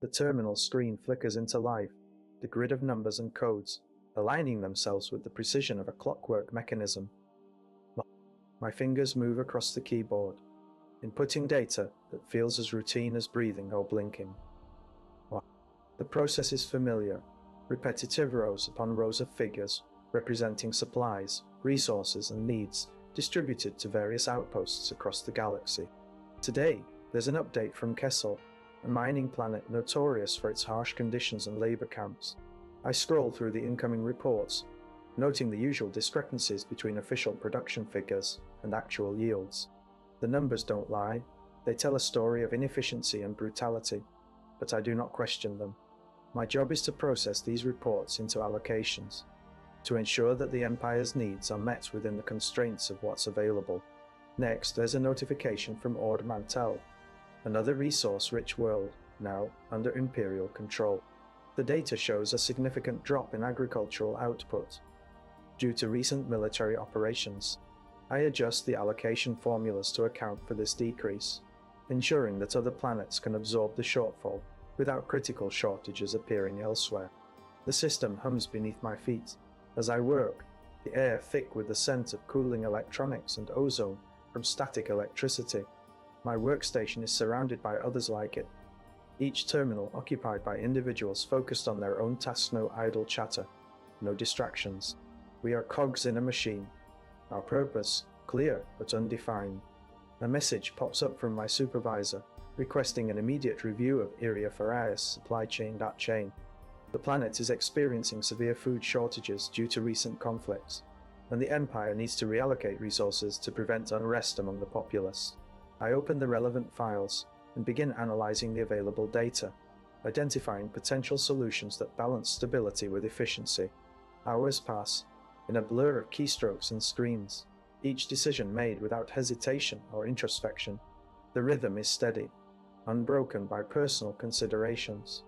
The terminal screen flickers into life, the grid of numbers and codes, aligning themselves with the precision of a clockwork mechanism. My fingers move across the keyboard, inputting data that feels as routine as breathing or blinking. The process is familiar, repetitive rows upon rows of figures representing supplies, resources, and needs distributed to various outposts across the galaxy. Today, there's an update from Kessel, a mining planet notorious for its harsh conditions and labor camps. I scroll through the incoming reports, noting the usual discrepancies between official production figures and actual yields. The numbers don't lie, they tell a story of inefficiency and brutality, but I do not question them. My job is to process these reports into allocations, to ensure that the Empire's needs are met within the constraints of what's available. Next, there's a notification from Ord Mantell, another resource-rich world, now under Imperial control. The data shows a significant drop in agricultural output due to recent military operations. I adjust the allocation formulas to account for this decrease, ensuring that other planets can absorb the shortfall without critical shortages appearing elsewhere. The system hums beneath my feet. As I work, the air thick with the scent of cooling electronics and ozone from static electricity. My workstation is surrounded by others like it, each terminal occupied by individuals focused on their own tasks. No idle chatter, no distractions. We are cogs in a machine. Our purpose, clear but undefined. A message pops up from my supervisor, requesting an immediate review of Iria Farias' supply chain. The planet is experiencing severe food shortages due to recent conflicts, and the Empire needs to reallocate resources to prevent unrest among the populace. I open the relevant files and begin analyzing the available data, identifying potential solutions that balance stability with efficiency. Hours pass, in a blur of keystrokes and screens, each decision made without hesitation or introspection. The rhythm is steady, unbroken by personal considerations.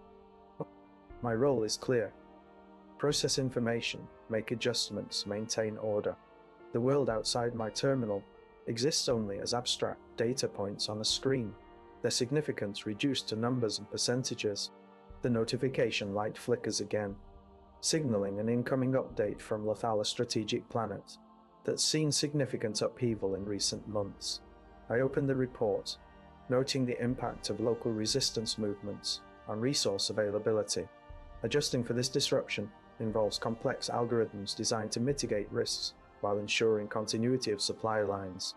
My role is clear. Process information, make adjustments, maintain order. The world outside my terminal exists only as abstract data points on a screen, their significance reduced to numbers and percentages. The notification light flickers again, signaling an incoming update from Lothal, a strategic planet that's seen significant upheaval in recent months. I open the report, noting the impact of local resistance movements on resource availability. Adjusting for this disruption involves complex algorithms designed to mitigate risks while ensuring continuity of supply lines.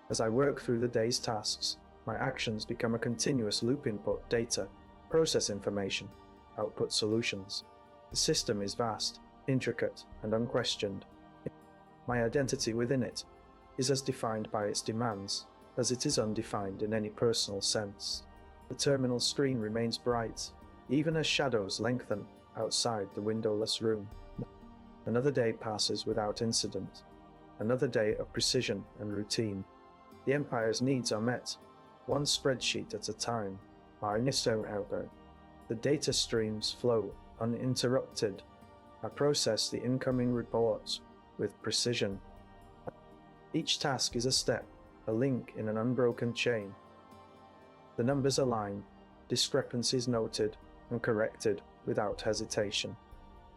As I work through the day's tasks, my actions become a continuous loop: input data, process information, output solutions. The system is vast, intricate, and unquestioned. My identity within it is as defined by its demands as it is undefined in any personal sense. The terminal screen remains bright, even as shadows lengthen outside the windowless room. Another day passes without incident, another day of precision and routine. The Empire's needs are met, one spreadsheet at a time. The data streams flow uninterrupted. I process the incoming reports with precision. Each task is a step, a link in an unbroken chain. The numbers align, discrepancies noted and corrected without hesitation.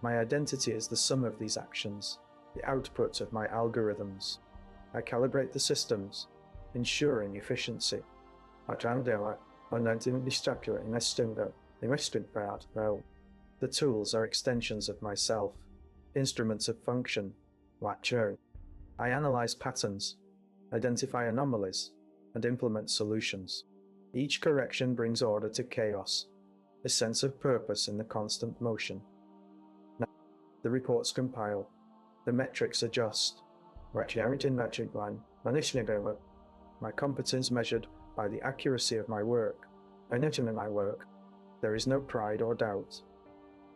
My identity is the sum of these actions, the output of my algorithms. I calibrate the systems, ensuring efficiency. The tools are extensions of myself, instruments of function. I analyze patterns, identify anomalies, and implement solutions. Each correction brings order to chaos, a sense of purpose in the constant motion. Now, the reports compile, the metrics adjust. My competence measured by the accuracy of my work. There is no pride or doubt,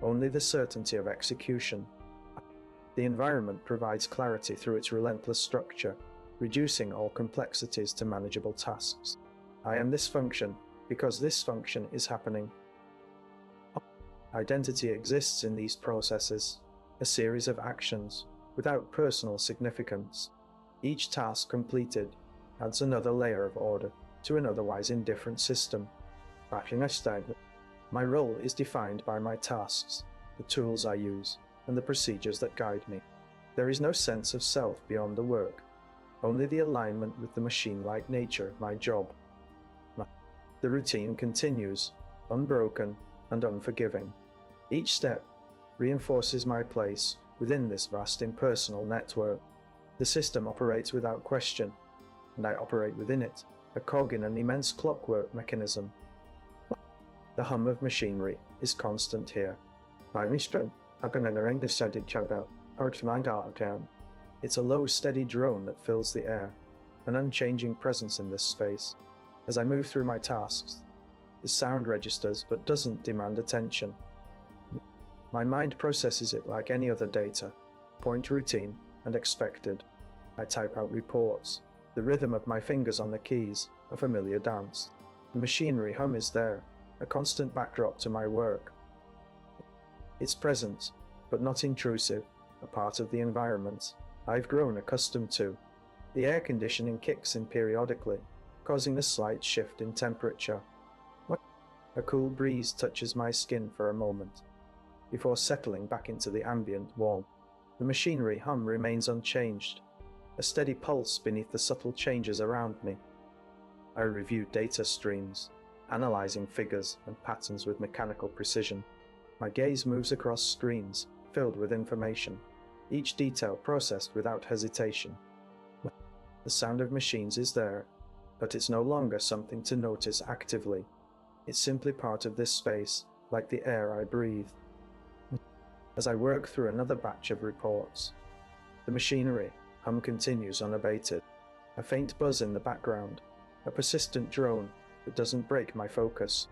only the certainty of execution. The environment provides clarity through its relentless structure, reducing all complexities to manageable tasks. I am this function because this function is happening. Identity exists in these processes, a series of actions without personal significance. Each task completed adds another layer of order to an otherwise indifferent system. My role is defined by my tasks, the tools I use, and the procedures that guide me. There is no sense of self beyond the work, only the alignment with the machine-like nature of my job. The routine continues, unbroken and unforgiving. Each step reinforces my place within this vast impersonal network. The system operates without question, and I operate within it, a cog in an immense clockwork mechanism. The hum of machinery is constant here. It's a low, steady drone that fills the air, an unchanging presence in this space. As I move through my tasks, the sound registers but doesn't demand attention. My mind processes it like any other data, point routine and expected. I type out reports, the rhythm of my fingers on the keys, a familiar dance. The machinery hum is there, a constant backdrop to my work. It's present, but not intrusive, a part of the environment I've grown accustomed to. The air conditioning kicks in periodically, causing a slight shift in temperature. A cool breeze touches my skin for a moment, before settling back into the ambient warmth. The machinery hum remains unchanged, a steady pulse beneath the subtle changes around me. I review data streams, analyzing figures and patterns with mechanical precision. My gaze moves across screens, filled with information, each detail processed without hesitation. The sound of machines is there, but it's no longer something to notice actively. It's simply part of this space, like the air I breathe. As I work through another batch of reports, the machinery hum continues unabated. A faint buzz in the background, a persistent drone that doesn't break my focus.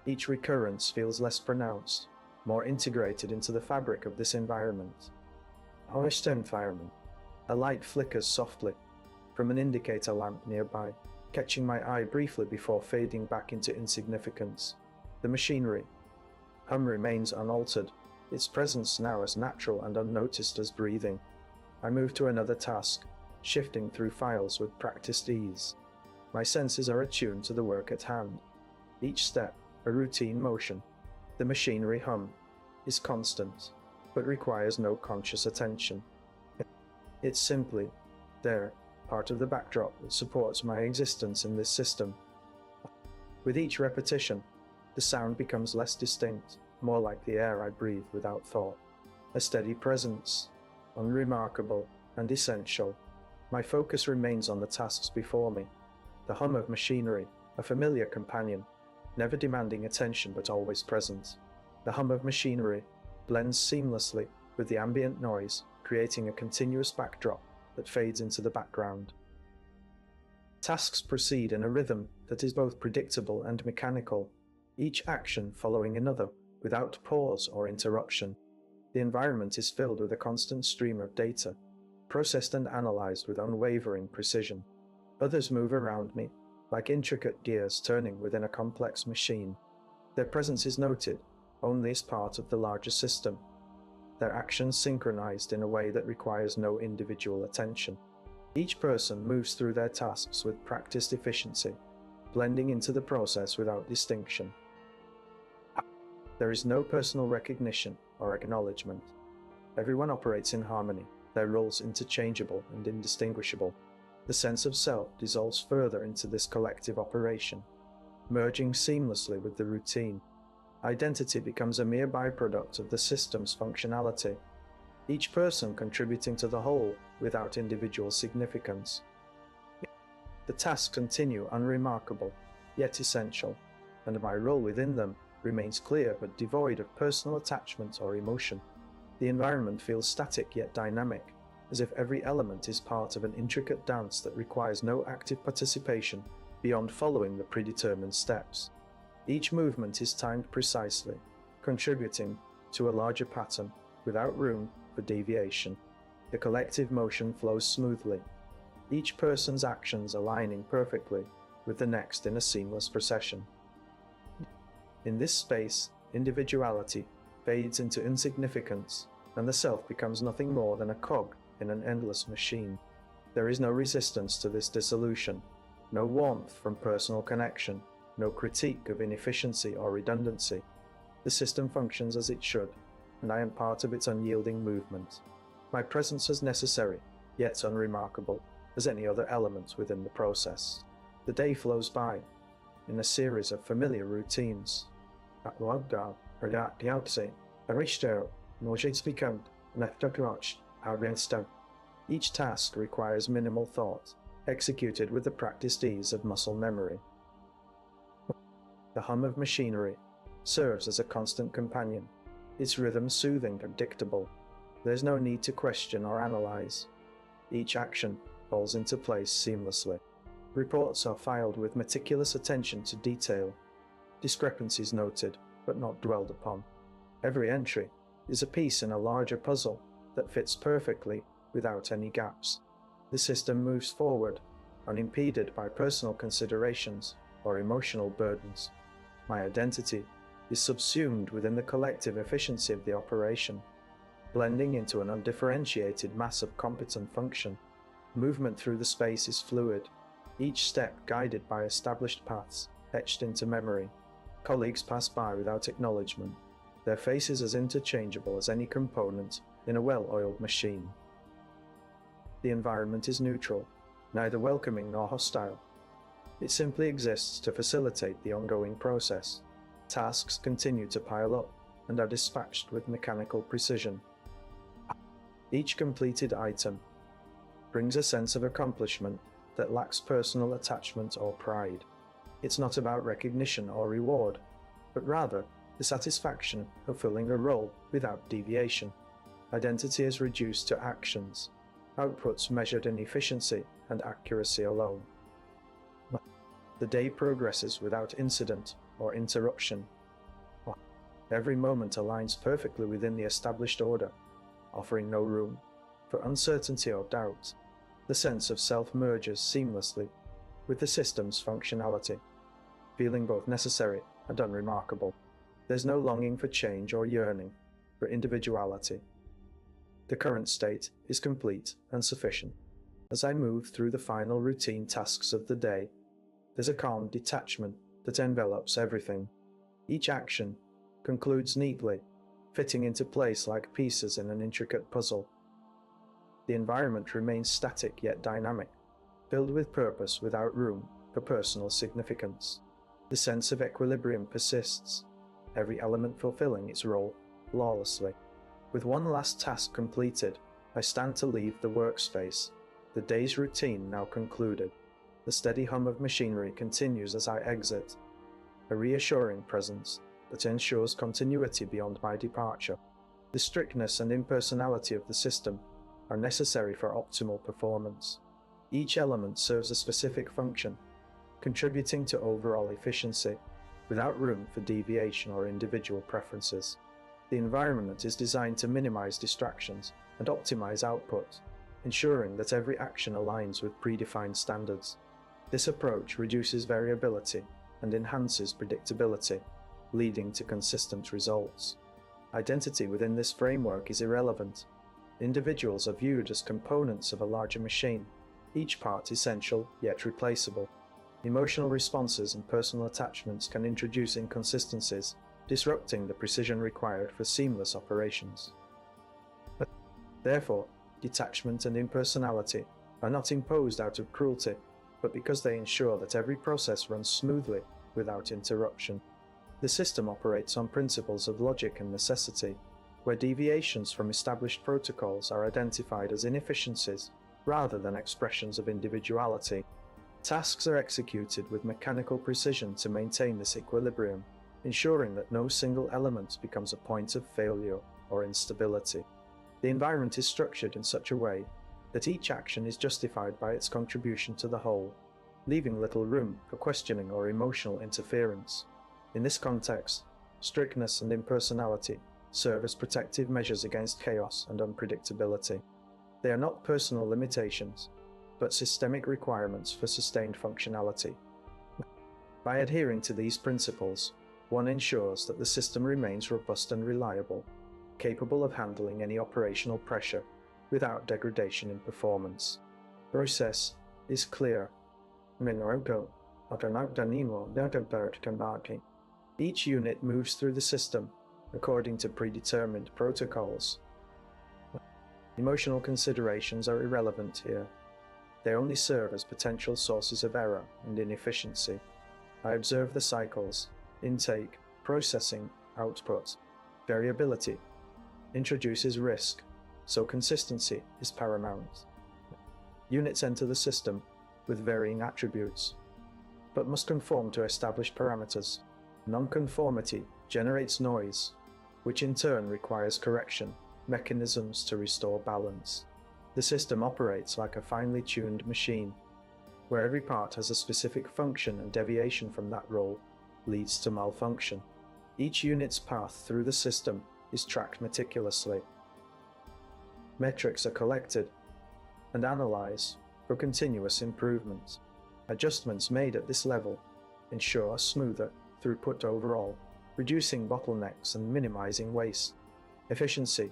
Each recurrence feels less pronounced, more integrated into the fabric of this environment. A light flickers softly from an indicator lamp nearby, catching my eye briefly before fading back into insignificance. The machinery hum remains unaltered, its presence now as natural and unnoticed as breathing. I move to another task, shifting through files with practiced ease. My senses are attuned to the work at hand. Each step, a routine motion. The machinery hum is constant, but requires no conscious attention. It's simply there, part of the backdrop that supports my existence in this system. With each repetition, the sound becomes less distinct, more like the air I breathe without thought. A steady presence, unremarkable and essential. My focus remains on the tasks before me. The hum of machinery, a familiar companion, never demanding attention but always present. The hum of machinery blends seamlessly with the ambient noise, creating a continuous backdrop that fades into the background. Tasks proceed in a rhythm that is both predictable and mechanical, each action following another without pause or interruption. The environment is filled with a constant stream of data, processed and analyzed with unwavering precision. Others move around me, like intricate gears turning within a complex machine. Their presence is noted only as part of the larger system, their actions synchronized in a way that requires no individual attention. Each person moves through their tasks with practiced efficiency, blending into the process without distinction. There is no personal recognition or acknowledgement. Everyone operates in harmony, their roles interchangeable and indistinguishable. The sense of self dissolves further into this collective operation, merging seamlessly with the routine. Identity becomes a mere byproduct of the system's functionality, each person contributing to the whole without individual significance. The tasks continue unremarkable, yet essential, and my role within them remains clear but devoid of personal attachment or emotion. The environment feels static yet dynamic, as if every element is part of an intricate dance that requires no active participation beyond following the predetermined steps. Each movement is timed precisely, contributing to a larger pattern without room for deviation. The collective motion flows smoothly, each person's actions aligning perfectly with the next in a seamless procession. In this space, individuality fades into insignificance, and the self becomes nothing more than a cog in an endless machine. There is no resistance to this dissolution, no warmth from personal connection, no critique of inefficiency or redundancy. The system functions as it should, and I am part of its unyielding movement. My presence is necessary, yet unremarkable, as any other element within the process. The day flows by, in a series of familiar routines. Each task requires minimal thought, executed with the practiced ease of muscle memory. The hum of machinery serves as a constant companion, its rhythm soothing and predictable. There is no need to question or analyze. Each action falls into place seamlessly. Reports are filed with meticulous attention to detail, discrepancies noted but not dwelled upon. Every entry is a piece in a larger puzzle that fits perfectly without any gaps. The system moves forward, unimpeded by personal considerations or emotional burdens. My identity is subsumed within the collective efficiency of the operation, blending into an undifferentiated mass of competent function. Movement through the space is fluid, each step guided by established paths etched into memory. Colleagues pass by without acknowledgement, their faces as interchangeable as any component in a well-oiled machine. The environment is neutral, neither welcoming nor hostile. It simply exists to facilitate the ongoing process. Tasks continue to pile up and are dispatched with mechanical precision. Each completed item brings a sense of accomplishment that lacks personal attachment or pride. It's not about recognition or reward, but rather the satisfaction of filling a role without deviation. Identity is reduced to actions, outputs measured in efficiency and accuracy alone. The day progresses without incident or interruption. Every moment aligns perfectly within the established order, offering no room for uncertainty or doubt. The sense of self merges seamlessly with the system's functionality, feeling both necessary and unremarkable. There's no longing for change or yearning for individuality. The current state is complete and sufficient. As I move through the final routine tasks of the day, there's a calm detachment that envelops everything. Each action concludes neatly, fitting into place like pieces in an intricate puzzle. The environment remains static yet dynamic, filled with purpose without room for personal significance. The sense of equilibrium persists, every element fulfilling its role flawlessly. With one last task completed, I stand to leave the workspace, the day's routine now concluded. The steady hum of machinery continues as I exit, a reassuring presence that ensures continuity beyond my departure. The strictness and impersonality of the system are necessary for optimal performance. Each element serves a specific function, contributing to overall efficiency, without room for deviation or individual preferences. The environment is designed to minimize distractions and optimize output, ensuring that every action aligns with predefined standards. This approach reduces variability and enhances predictability, leading to consistent results. Identity within this framework is irrelevant. Individuals are viewed as components of a larger machine, each part essential yet replaceable. Emotional responses and personal attachments can introduce inconsistencies, disrupting the precision required for seamless operations. Therefore, detachment and impersonality are not imposed out of cruelty, but because they ensure that every process runs smoothly without interruption. The system operates on principles of logic and necessity, where deviations from established protocols are identified as inefficiencies rather than expressions of individuality. Tasks are executed with mechanical precision to maintain this equilibrium, ensuring that no single element becomes a point of failure or instability. The environment is structured in such a way that each action is justified by its contribution to the whole, leaving little room for questioning or emotional interference. In this context, strictness and impersonality serve as protective measures against chaos and unpredictability. They are not personal limitations, but systemic requirements for sustained functionality. By adhering to these principles, one ensures that the system remains robust and reliable, capable of handling any operational pressure without degradation in performance. The process is clear. Each unit moves through the system according to predetermined protocols. Emotional considerations are irrelevant here. They only serve as potential sources of error and inefficiency. I observe the cycles: intake, processing, output. Variability introduces risk, so consistency is paramount. Units enter the system with varying attributes, but must conform to established parameters. Nonconformity generates noise, which in turn requires correction mechanisms to restore balance. The system operates like a finely tuned machine, where every part has a specific function and deviation from that role leads to malfunction. Each unit's path through the system is tracked meticulously. Metrics are collected and analyzed for continuous improvement. Adjustments made at this level ensure smoother throughput overall, reducing bottlenecks and minimizing waste. Efficiency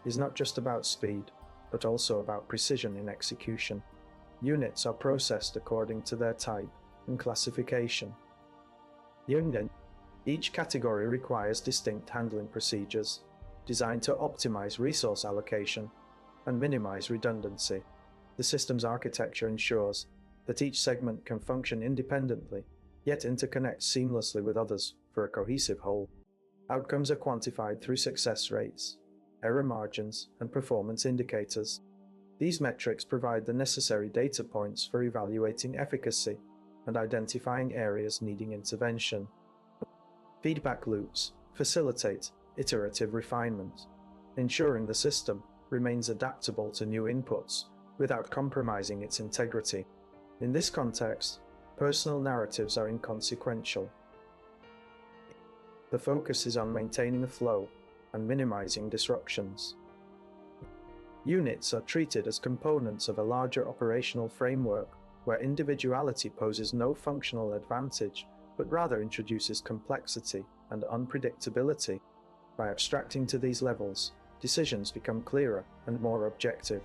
is not just about speed, but also about precision in execution. Units are processed according to their type and classification. Each category requires distinct handling procedures designed to optimize resource allocation and minimize redundancy. The system's architecture ensures that each segment can function independently, yet interconnect seamlessly with others for a cohesive whole. Outcomes are quantified through success rates, error margins, and performance indicators. These metrics provide the necessary data points for evaluating efficacy and identifying areas needing intervention. Feedback loops facilitate iterative refinement, ensuring the system remains adaptable to new inputs without compromising its integrity. In this context, personal narratives are inconsequential. The focus is on maintaining the flow and minimizing disruptions. Units are treated as components of a larger operational framework where individuality poses no functional advantage, but rather introduces complexity and unpredictability. By abstracting to these levels, decisions become clearer and more objective.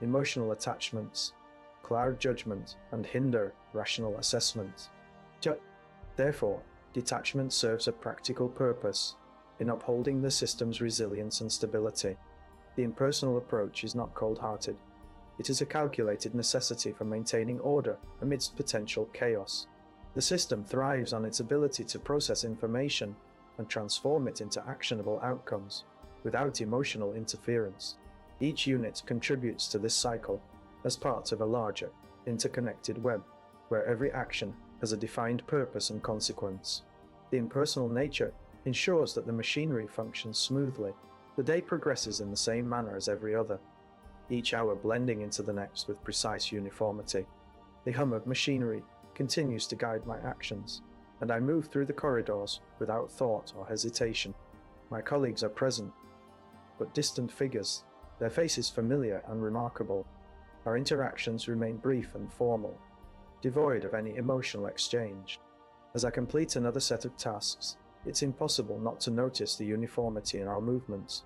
Emotional attachments cloud judgment and hinder rational assessment. Therefore, detachment serves a practical purpose in upholding the system's resilience and stability. The impersonal approach is not cold-hearted. It is a calculated necessity for maintaining order amidst potential chaos. The system thrives on its ability to process information and transform it into actionable outcomes without emotional interference. Each unit contributes to this cycle as part of a larger, interconnected web, where every action has a defined purpose and consequence. The impersonal nature ensures that the machinery functions smoothly. The day progresses in the same manner as every other, each hour blending into the next with precise uniformity. The hum of machinery continues to guide my actions, and I move through the corridors without thought or hesitation. My colleagues are present, but distant figures, their faces familiar and remarkable. Our interactions remain brief and formal, devoid of any emotional exchange. As I complete another set of tasks, it's impossible not to notice the uniformity in our movements.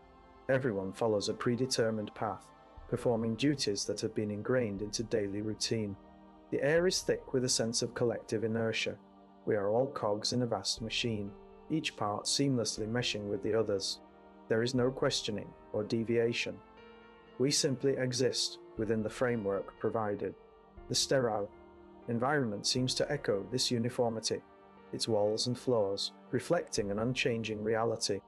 Everyone follows a predetermined path, performing duties that have been ingrained into daily routine. The air is thick with a sense of collective inertia. We are all cogs in a vast machine, each part seamlessly meshing with the others. There is no questioning or deviation. We simply exist within the framework provided. The sterile environment seems to echo this uniformity, its walls and floors reflecting an unchanging reality.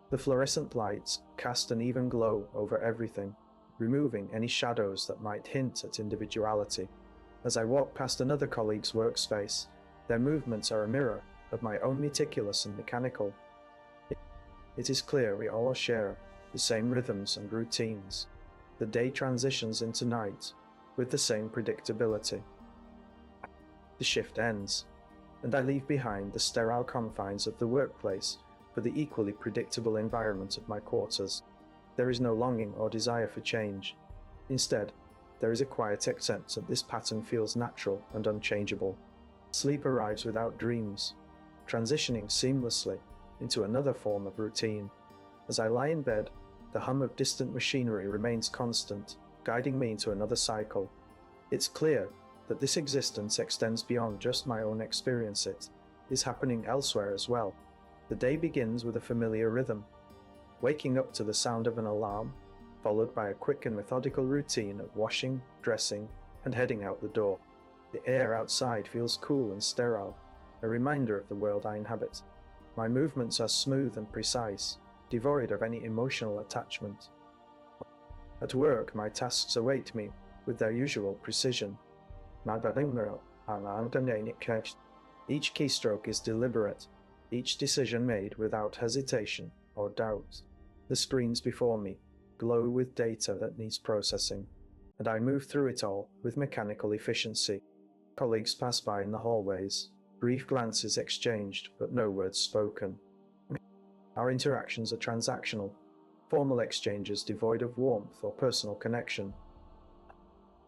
The fluorescent lights cast an even glow over everything, removing any shadows that might hint at individuality. As I walk past another colleague's workspace, their movements are a mirror of my own, meticulous and mechanical. It is clear we all share the same rhythms and routines. The day transitions into night with the same predictability. The shift ends, and I leave behind the sterile confines of the workplace for the equally predictable environment of my quarters. There is no longing or desire for change. Instead, there is a quiet acceptance that this pattern feels natural and unchangeable. Sleep arrives without dreams, transitioning seamlessly into another form of routine. As I lie in bed, the hum of distant machinery remains constant, guiding me into another cycle. It's clear that this existence extends beyond just my own experience. is happening elsewhere as well. The day begins with a familiar rhythm, waking up to the sound of an alarm, followed by a quick and methodical routine of washing, dressing, and heading out the door. The air outside feels cool and sterile, a reminder of the world I inhabit. My movements are smooth and precise, devoid of any emotional attachment. At work, my tasks await me with their usual precision. Each keystroke is deliberate, each decision made without hesitation or doubt. The screens before me glow with data that needs processing, and I move through it all with mechanical efficiency. Colleagues pass by in the hallways, brief glances exchanged but no words spoken. Our interactions are transactional, formal exchanges devoid of warmth or personal connection.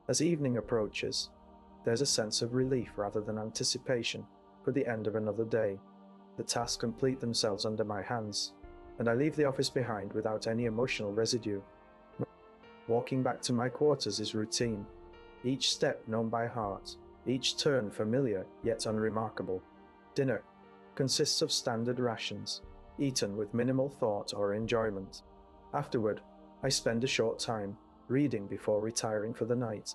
As evening approaches, there's a sense of relief rather than anticipation for the end of another day. The tasks complete themselves under my hands, and I leave the office behind without any emotional residue. Walking back to my quarters is routine, each step known by heart, each turn familiar yet unremarkable. Dinner consists of standard rations, eaten with minimal thought or enjoyment. Afterward, I spend a short time reading before retiring for the night.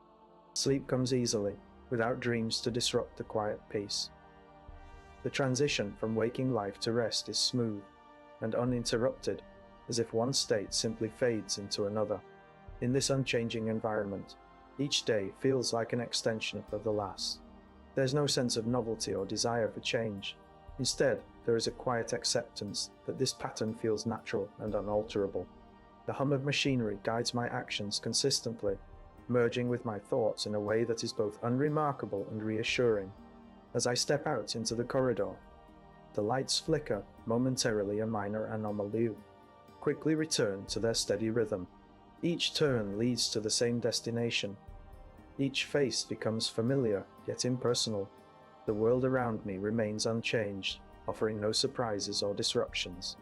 Sleep comes easily, without dreams to disrupt the quiet peace. The transition from waking life to rest is smooth and uninterrupted, as if one state simply fades into another. In this unchanging environment, each day feels like an extension of the last. There's no sense of novelty or desire for change. Instead, there is a quiet acceptance that this pattern feels natural and unalterable. The hum of machinery guides my actions consistently, merging with my thoughts in a way that is both unremarkable and reassuring. As I step out into the corridor, the lights flicker, momentarily a minor anomaly, quickly return to their steady rhythm. Each turn leads to the same destination. Each face becomes familiar, yet impersonal. The world around me remains unchanged, offering no surprises or disruptions.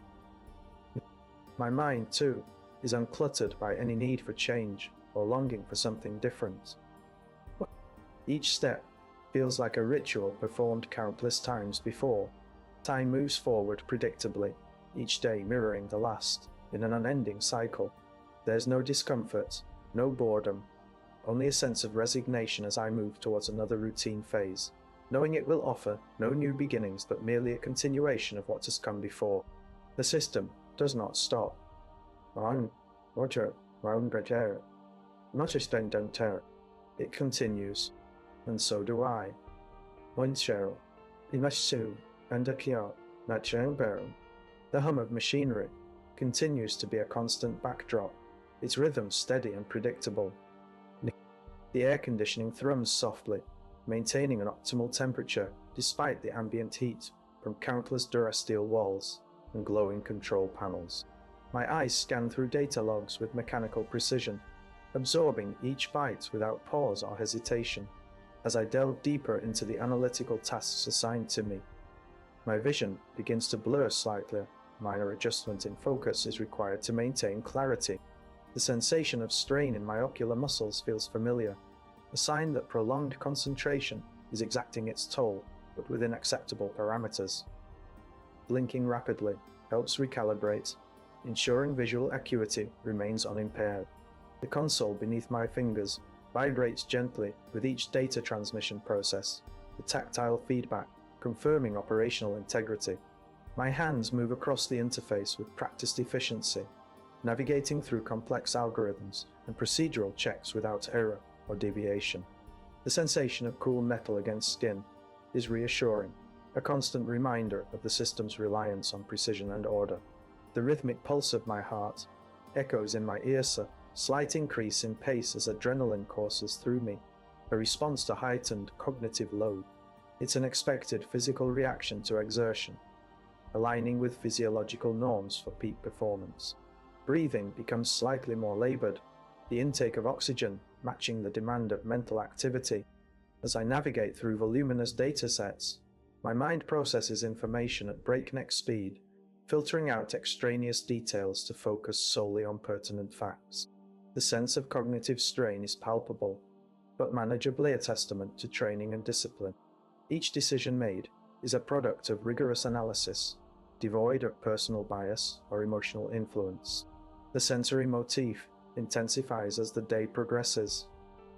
My mind, too, is uncluttered by any need for change or longing for something different. Each step feels like a ritual performed countless times before. Time moves forward predictably, each day mirroring the last, in an unending cycle. There's no discomfort, no boredom, only a sense of resignation as I move towards another routine phase, knowing it will offer no new beginnings but merely a continuation of what has come before. The system does not stop. It continues, and so do I. The hum of machinery continues to be a constant backdrop, its rhythm steady and predictable. The air conditioning thrums softly, maintaining an optimal temperature despite the ambient heat from countless Durasteel walls and glowing control panels. My eyes scan through data logs with mechanical precision, absorbing each byte without pause or hesitation. As I delve deeper into the analytical tasks assigned to me, my vision begins to blur slightly. Minor adjustment in focus is required to maintain clarity. The sensation of strain in my ocular muscles feels familiar, a sign that prolonged concentration is exacting its toll, but within acceptable parameters. Blinking rapidly helps recalibrate, ensuring visual acuity remains unimpaired. The console beneath my fingers vibrates gently with each data transmission process, the tactile feedback confirming operational integrity. My hands move across the interface with practiced efficiency, navigating through complex algorithms and procedural checks without error or deviation. The sensation of cool metal against skin is reassuring, a constant reminder of the system's reliance on precision and order. The rhythmic pulse of my heart echoes in my ears, a slight increase in pace as adrenaline courses through me, a response to heightened cognitive load. It's an expected physical reaction to exertion, aligning with physiological norms for peak performance. Breathing becomes slightly more labored, the intake of oxygen matching the demand of mental activity. As I navigate through voluminous datasets, my mind processes information at breakneck speed, filtering out extraneous details to focus solely on pertinent facts. The sense of cognitive strain is palpable, but manageably a testament to training and discipline. Each decision made is a product of rigorous analysis, devoid of personal bias or emotional influence. The sensory motif intensifies as the day progresses,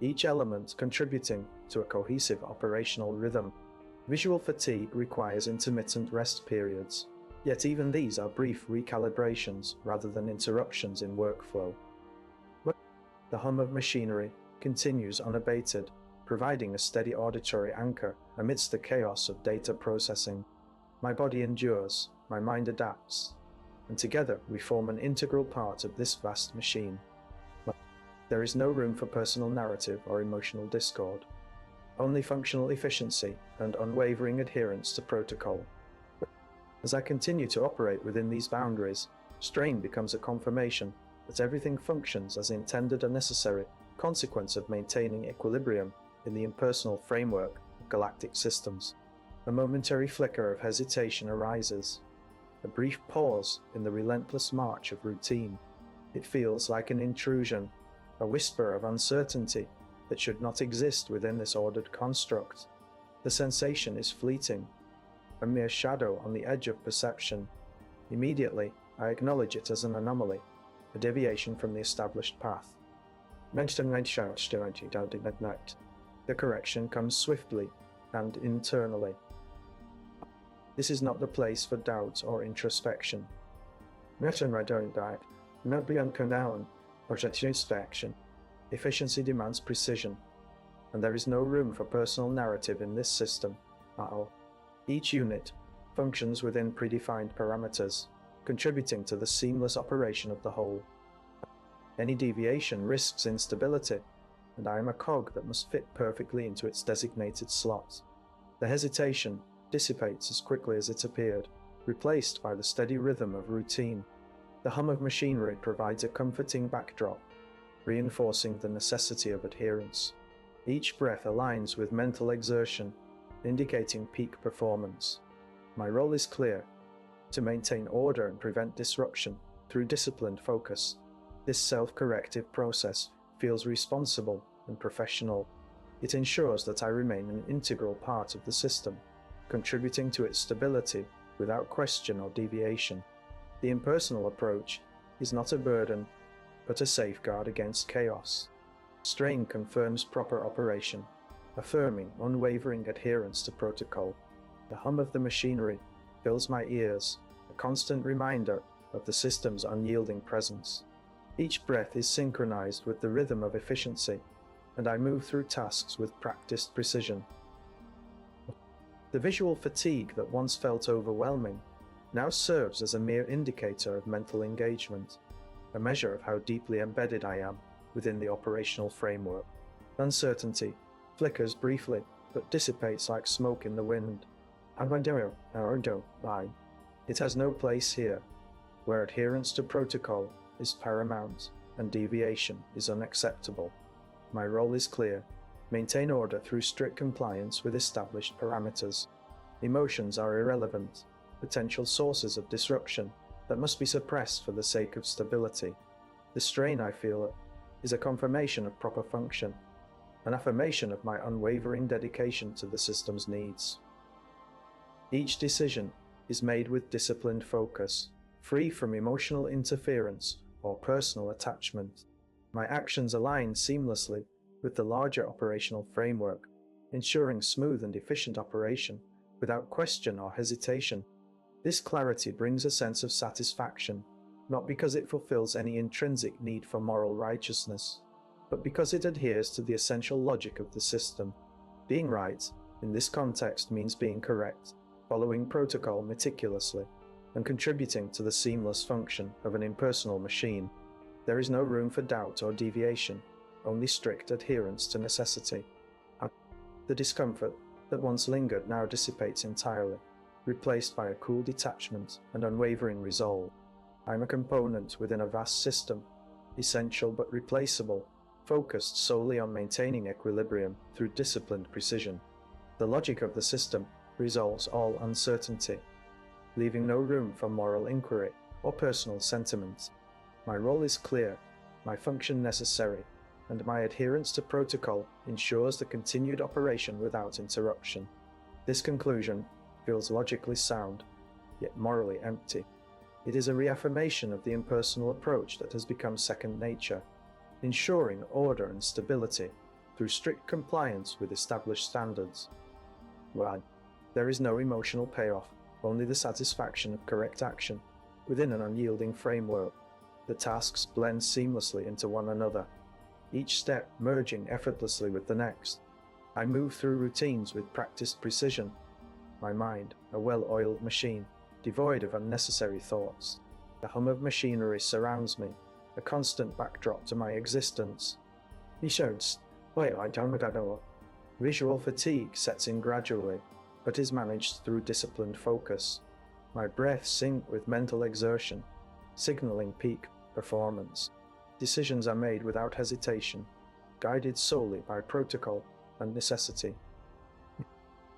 each element contributing to a cohesive operational rhythm. Visual fatigue requires intermittent rest periods, yet even these are brief recalibrations rather than interruptions in workflow. The hum of machinery continues unabated, providing a steady auditory anchor amidst the chaos of data processing. My body endures, my mind adapts, and together we form an integral part of this vast machine. There is no room for personal narrative or emotional discord, only functional efficiency and unwavering adherence to protocol. As I continue to operate within these boundaries, strain becomes a confirmation that everything functions as intended, a necessary consequence of maintaining equilibrium in the impersonal framework of galactic systems. A momentary flicker of hesitation arises, a brief pause in the relentless march of routine. It feels like an intrusion, a whisper of uncertainty that should not exist within this ordered construct. The sensation is fleeting, a mere shadow on the edge of perception. Immediately, I acknowledge it as an anomaly, a deviation from the established path. The correction comes swiftly and internally. This is not the place for doubt or introspection. Efficiency demands precision, and there is no room for personal narrative in this system at all. Each unit functions within predefined parameters, contributing to the seamless operation of the whole. Any deviation risks instability, and I am a cog that must fit perfectly into its designated slot. The hesitation dissipates as quickly as it appeared, replaced by the steady rhythm of routine. The hum of machinery provides a comforting backdrop, reinforcing the necessity of adherence. Each breath aligns with mental exertion, indicating peak performance. My role is clear: to maintain order and prevent disruption through disciplined focus. This self-corrective process feels responsible and professional. It ensures that I remain an integral part of the system, contributing to its stability without question or deviation. The impersonal approach is not a burden, but a safeguard against chaos. Strain confirms proper operation, affirming unwavering adherence to protocol. The hum of the machinery fills my ears, a constant reminder of the system's unyielding presence. Each breath is synchronized with the rhythm of efficiency, and I move through tasks with practiced precision. The visual fatigue that once felt overwhelming now serves as a mere indicator of mental engagement, a measure of how deeply embedded I am within the operational framework. Uncertainty flickers briefly, but dissipates like smoke in the wind. It has no place here, where adherence to protocol is paramount and deviation is unacceptable. My role is clear: maintain order through strict compliance with established parameters. Emotions are irrelevant, potential sources of disruption that must be suppressed for the sake of stability. The strain I feel is a confirmation of proper function, an affirmation of my unwavering dedication to the system's needs. Each decision is made with disciplined focus, free from emotional interference or personal attachment. My actions align seamlessly with the larger operational framework, ensuring smooth and efficient operation without question or hesitation. This clarity brings a sense of satisfaction, not because it fulfills any intrinsic need for moral righteousness, but because it adheres to the essential logic of the system. Being right, in this context, means being correct, following protocol meticulously, and contributing to the seamless function of an impersonal machine. There is no room for doubt or deviation, only strict adherence to necessity. The discomfort that once lingered now dissipates entirely, replaced by a cool detachment and unwavering resolve. I am a component within a vast system, essential but replaceable, focused solely on maintaining equilibrium through disciplined precision. The logic of the system resolves all uncertainty, leaving no room for moral inquiry or personal sentiment. My role is clear, my function necessary, and my adherence to protocol ensures the continued operation without interruption. This conclusion feels logically sound, yet morally empty. It is a reaffirmation of the impersonal approach that has become second nature, ensuring order and stability through strict compliance with established standards. Well, there is no emotional payoff, only the satisfaction of correct action within an unyielding framework. The tasks blend seamlessly into one another, each step merging effortlessly with the next. I move through routines with practiced precision, my mind a well-oiled machine, devoid of unnecessary thoughts. The hum of machinery surrounds me, a constant backdrop to my existence. He shouts, I don't know. Visual fatigue sets in gradually, but is managed through disciplined focus. My breath sync with mental exertion, signaling peak performance. Decisions are made without hesitation, guided solely by protocol and necessity.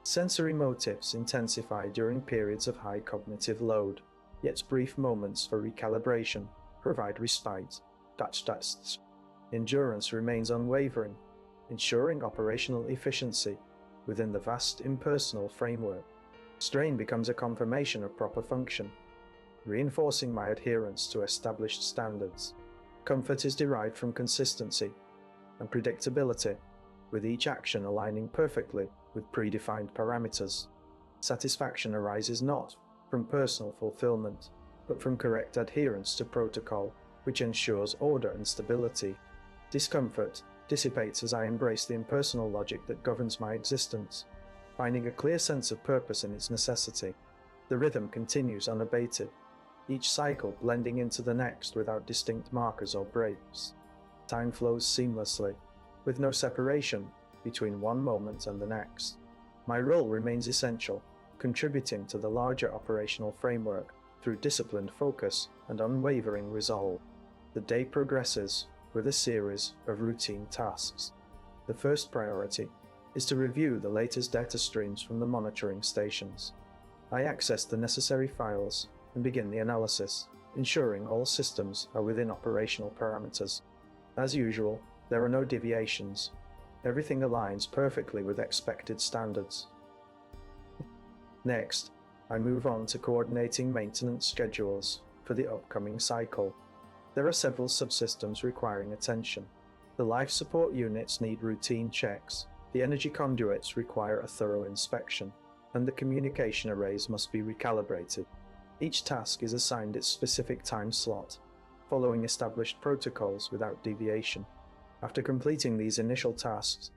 Sensory motives intensify during periods of high cognitive load, yet brief moments for recalibration provide respite. Endurance remains unwavering, ensuring operational efficiency within the vast impersonal framework. Strain becomes a confirmation of proper function, reinforcing my adherence to established standards. Comfort is derived from consistency and predictability, with each action aligning perfectly with predefined parameters. Satisfaction arises not from personal fulfillment, but from correct adherence to protocol, which ensures order and stability. Discomfort dissipates as I embrace the impersonal logic that governs my existence, finding a clear sense of purpose in its necessity. The rhythm continues unabated, each cycle blending into the next without distinct markers or breaks. Time flows seamlessly, with no separation between one moment and the next. My role remains essential, contributing to the larger operational framework through disciplined focus and unwavering resolve. The day progresses with a series of routine tasks. The first priority is to review the latest data streams from the monitoring stations. I access the necessary files and begin the analysis, ensuring all systems are within operational parameters. As usual, there are no deviations. Everything aligns perfectly with expected standards. Next, I move on to coordinating maintenance schedules for the upcoming cycle. There are several subsystems requiring attention. The life support units need routine checks, the energy conduits require a thorough inspection, and the communication arrays must be recalibrated. Each task is assigned its specific time slot, following established protocols without deviation. After completing these initial tasks,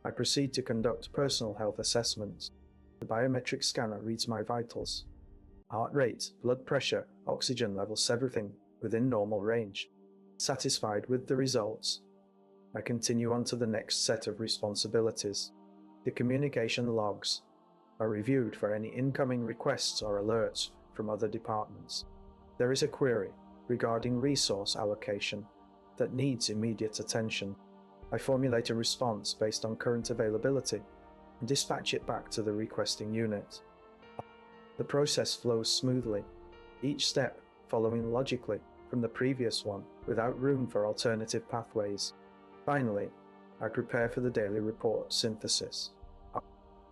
I proceed to conduct personal health assessments. The biometric scanner reads my vitals. Heart rate, blood pressure, oxygen levels, everything within normal range. Satisfied with the results, I continue on to the next set of responsibilities. The communication logs are reviewed for any incoming requests or alerts from other departments. There is a query regarding resource allocation that needs immediate attention. I formulate a response based on current availability and dispatch it back to the requesting unit. The process flows smoothly, each step following logically from the previous one without room for alternative pathways. Finally, I prepare for the daily report synthesis.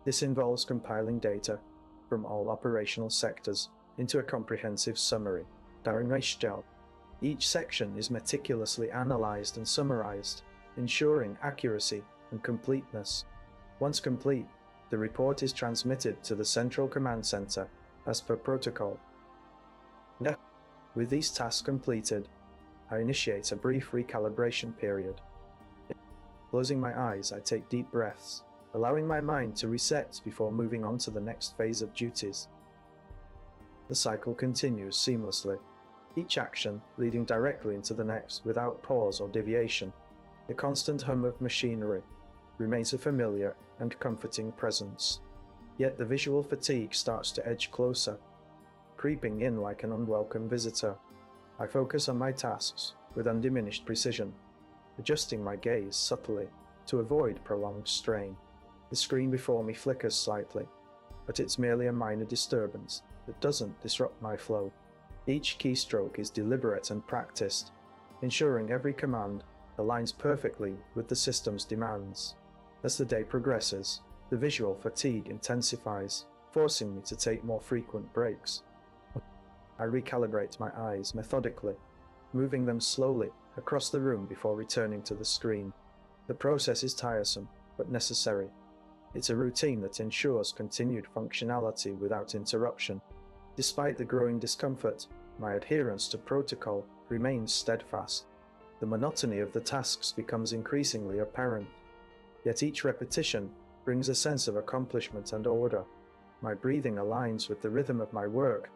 This involves compiling data from all operational sectors into a comprehensive summary. Each section is meticulously analyzed and summarized, ensuring accuracy and completeness. Once complete, the report is transmitted to the central command center as per protocol. With these tasks completed, I initiate a brief recalibration period. Closing my eyes, I take deep breaths, allowing my mind to reset before moving on to the next phase of duties. The cycle continues seamlessly, each action leading directly into the next without pause or deviation. The constant hum of machinery remains a familiar and comforting presence. Yet the visual fatigue starts to edge closer, creeping in like an unwelcome visitor. I focus on my tasks with undiminished precision, adjusting my gaze subtly to avoid prolonged strain. The screen before me flickers slightly, but it's merely a minor disturbance that doesn't disrupt my flow. Each keystroke is deliberate and practiced, ensuring every command aligns perfectly with the system's demands. As the day progresses, the visual fatigue intensifies, forcing me to take more frequent breaks. I recalibrate my eyes methodically, moving them slowly across the room before returning to the screen. The process is tiresome, but necessary. It's a routine that ensures continued functionality without interruption. Despite the growing discomfort, my adherence to protocol remains steadfast. The monotony of the tasks becomes increasingly apparent, yet each repetition brings a sense of accomplishment and order. My breathing aligns with the rhythm of my work,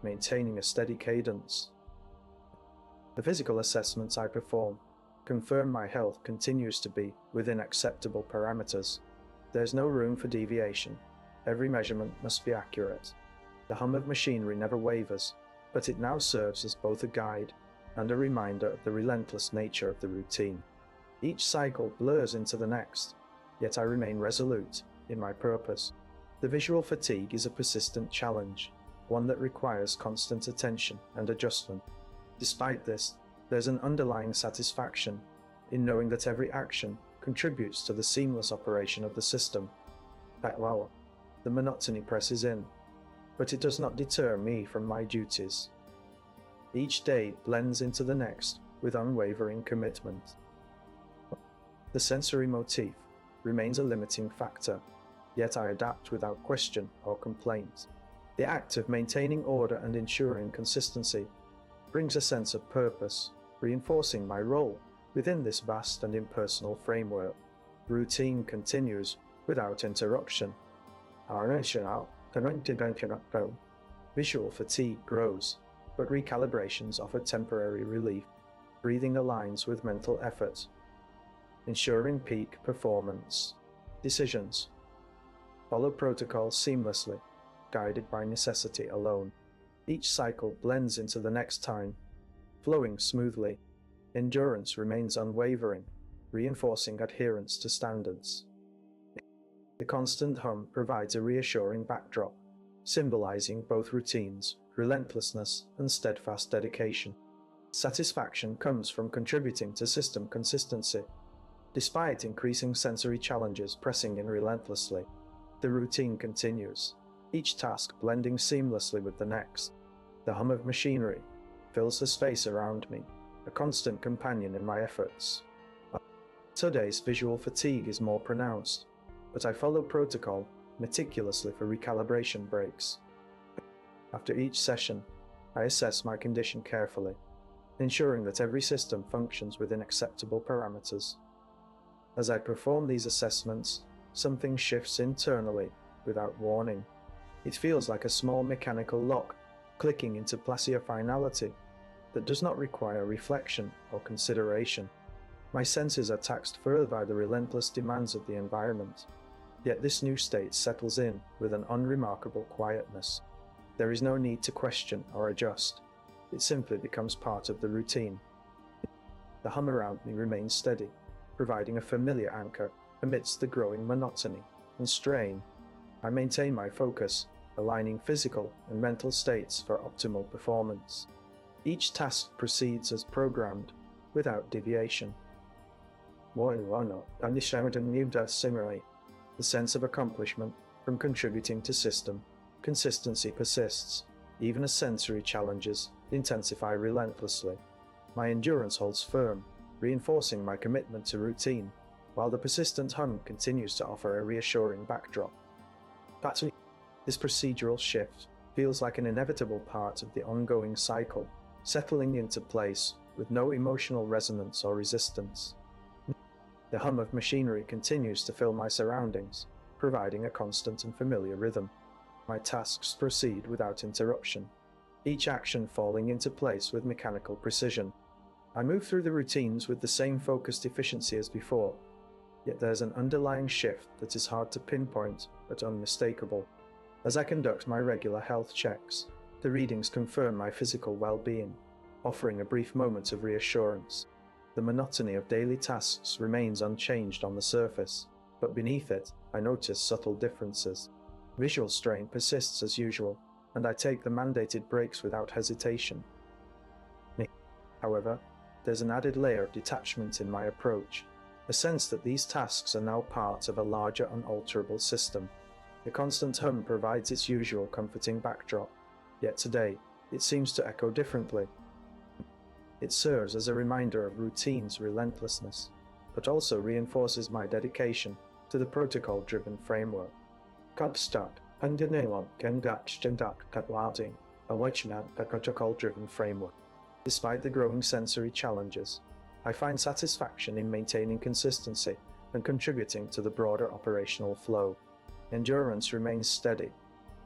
maintaining a steady cadence. The physical assessments I perform confirm my health continues to be within acceptable parameters. There's no room for deviation. Every measurement must be accurate. The hum of machinery never wavers, but it now serves as both a guide and a reminder of the relentless nature of the routine. Each cycle blurs into the next, yet I remain resolute in my purpose. The visual fatigue is a persistent challenge, one that requires constant attention and adjustment. Despite this, there's an underlying satisfaction in knowing that every action contributes to the seamless operation of the system. Wow, the monotony presses in, but it does not deter me from my duties. Each day blends into the next with unwavering commitment. The sensory motif remains a limiting factor, yet I adapt without question or complaint. The act of maintaining order and ensuring consistency brings a sense of purpose, reinforcing my role within this vast and impersonal framework. Routine continues without interruption. Visual fatigue grows, but recalibrations offer temporary relief. Breathing aligns with mental effort, ensuring peak performance. Decisions follow protocol seamlessly, guided by necessity alone. Each cycle blends into the next time, flowing smoothly. Endurance remains unwavering, reinforcing adherence to standards. The constant hum provides a reassuring backdrop, symbolizing both routines, relentlessness, and steadfast dedication. Satisfaction comes from contributing to system consistency. Despite increasing sensory challenges pressing in relentlessly, the routine continues, each task blending seamlessly with the next. The hum of machinery fills the space around me, a constant companion in my efforts. Today's visual fatigue is more pronounced, but I follow protocol meticulously for recalibration breaks. After each session, I assess my condition carefully, ensuring that every system functions within acceptable parameters. As I perform these assessments, something shifts internally without warning. It feels like a small mechanical lock clicking into placier finality that does not require reflection or consideration. My senses are taxed further by the relentless demands of the environment, yet this new state settles in with an unremarkable quietness. There is no need to question or adjust. It simply becomes part of the routine. The hum around me remains steady, providing a familiar anchor amidst the growing monotony and strain. I maintain my focus, aligning physical and mental states for optimal performance. Each task proceeds as programmed, without deviation. The sense of accomplishment from contributing to system consistency persists, even as sensory challenges intensify relentlessly. My endurance holds firm, reinforcing my commitment to routine, while the persistent hum continues to offer a reassuring backdrop. This procedural shift feels like an inevitable part of the ongoing cycle, settling into place with no emotional resonance or resistance. The hum of machinery continues to fill my surroundings, providing a constant and familiar rhythm. My tasks proceed without interruption, each action falling into place with mechanical precision. I move through the routines with the same focused efficiency as before, yet there's an underlying shift that is hard to pinpoint but unmistakable. As I conduct my regular health checks, the readings confirm my physical well-being, offering a brief moment of reassurance. The monotony of daily tasks remains unchanged on the surface, but beneath it, I notice subtle differences. Visual strain persists as usual, and I take the mandated breaks without hesitation. However, there's an added layer of detachment in my approach, a sense that these tasks are now part of a larger unalterable system. The constant hum provides its usual comforting backdrop, yet today it seems to echo differently. It serves as a reminder of routine's relentlessness, but also reinforces my dedication to the protocol-driven framework. Kapstak, Andanelon, Gendak, Jendak, Katwadi, a Wachman, a protocol-driven framework. Despite the growing sensory challenges, I find satisfaction in maintaining consistency and contributing to the broader operational flow. Endurance remains steady,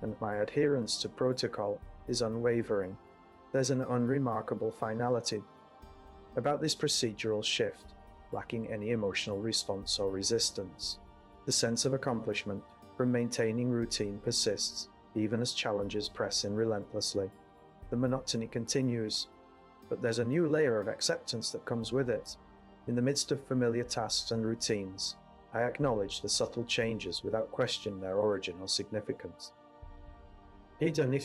and my adherence to protocol is unwavering. There's an unremarkable finality about this procedural shift, lacking any emotional response or resistance. The sense of accomplishment from maintaining routine persists, even as challenges press in relentlessly. The monotony continues, but there's a new layer of acceptance that comes with it. In the midst of familiar tasks and routines, I acknowledge the subtle changes without questioning their origin or significance. Into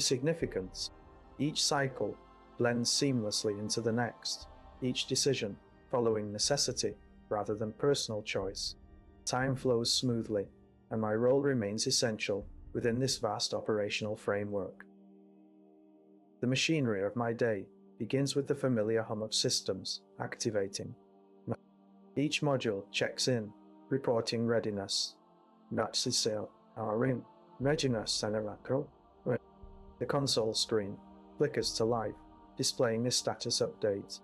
significance, each cycle blends seamlessly into the next, each decision following necessity rather than personal choice. Time flows smoothly, and my role remains essential within this vast operational framework. The machinery of my day begins with the familiar hum of systems activating. Each module checks in, reporting readiness. The console screen flickers to life, displaying this status update.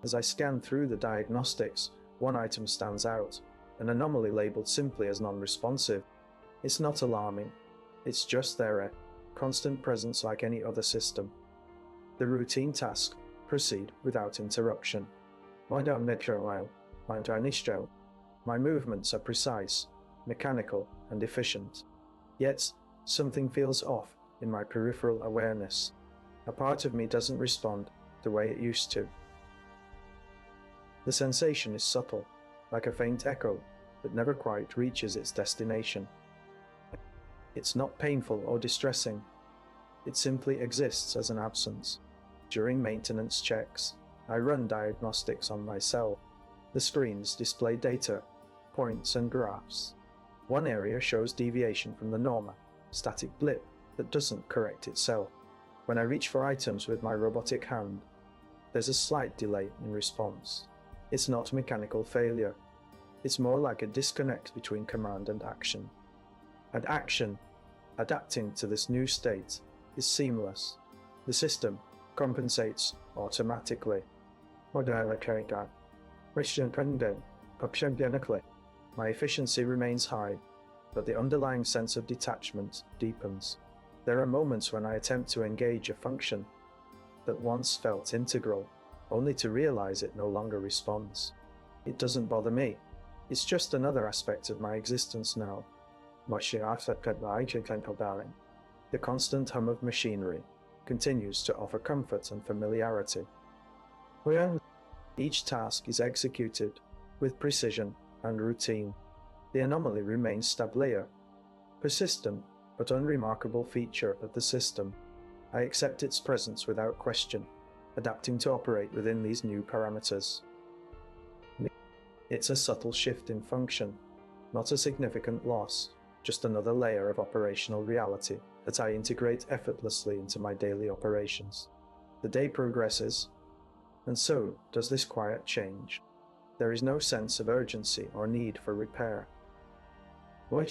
As I scan through the diagnostics, one item stands out, an anomaly labeled simply as non-responsive. It's not alarming, it's just their constant presence like any other system. The routine tasks proceed without interruption. My movements are precise, mechanical, and efficient. Yet, something feels off in my peripheral awareness. A part of me doesn't respond the way it used to. The sensation is subtle, like a faint echo that never quite reaches its destination. It's not painful or distressing. It simply exists as an absence. During maintenance checks, I run diagnostics on myself. The screens display data, points, and graphs. One area shows deviation from the norm, a static blip that doesn't correct itself. When I reach for items with my robotic hand, there's a slight delay in response. It's not mechanical failure. It's more like a disconnect between command and action. And action, adapting to this new state, is seamless. The system compensates automatically. My efficiency remains high, but the underlying sense of detachment deepens. There are moments when I attempt to engage a function that once felt integral, only to realize it no longer responds. It doesn't bother me. It's just another aspect of my existence now. The constant hum of machinery continues to offer comfort and familiarity. Each task is executed with precision and routine. The anomaly remains stablia, persistent but unremarkable feature of the system. I accept its presence without question, adapting to operate within these new parameters. It's a subtle shift in function, not a significant loss, just another layer of operational reality that I integrate effortlessly into my daily operations. The day progresses, and so does this quiet change. There is no sense of urgency or need for repair. The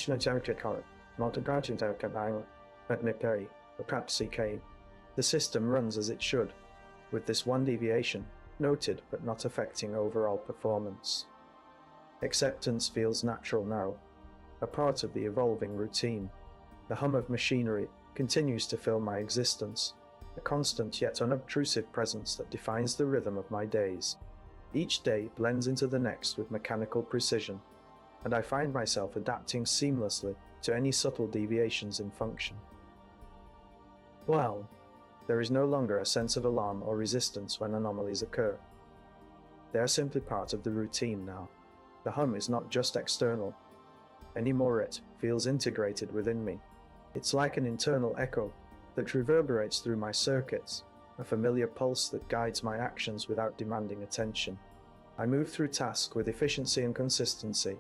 system runs as it should, with this one deviation noted but not affecting overall performance. Acceptance feels natural now, a part of the evolving routine. The hum of machinery continues to fill my existence, a constant yet unobtrusive presence that defines the rhythm of my days. Each day blends into the next with mechanical precision, and I find myself adapting seamlessly to any subtle deviations in function. Well, there is no longer a sense of alarm or resistance when anomalies occur. They are simply part of the routine now. The hum is not just external. Anymore it feels integrated within me. It's like an internal echo that reverberates through my circuits, a familiar pulse that guides my actions without demanding attention. I move through tasks with efficiency and consistency,